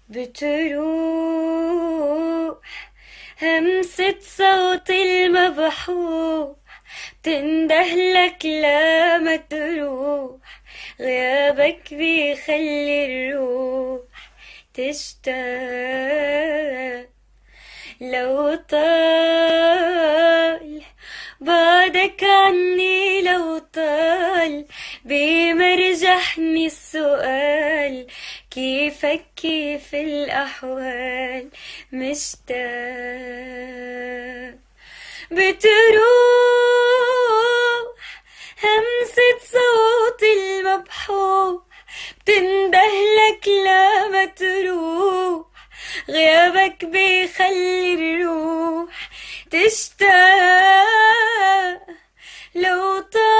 بتروح همسة صوت المبحوح، بتندهلك لما تروح، غيابك بيخلي الروح تشتاق. لو طال بعدك عني، لو طال بمرجحني السؤال، كيفك كيف الأحوال، مشتاق. بتروح همسة صوت المبحوح، بتندهلك لما تروح، غيابك بيخلي الروح تشتاق. لو طال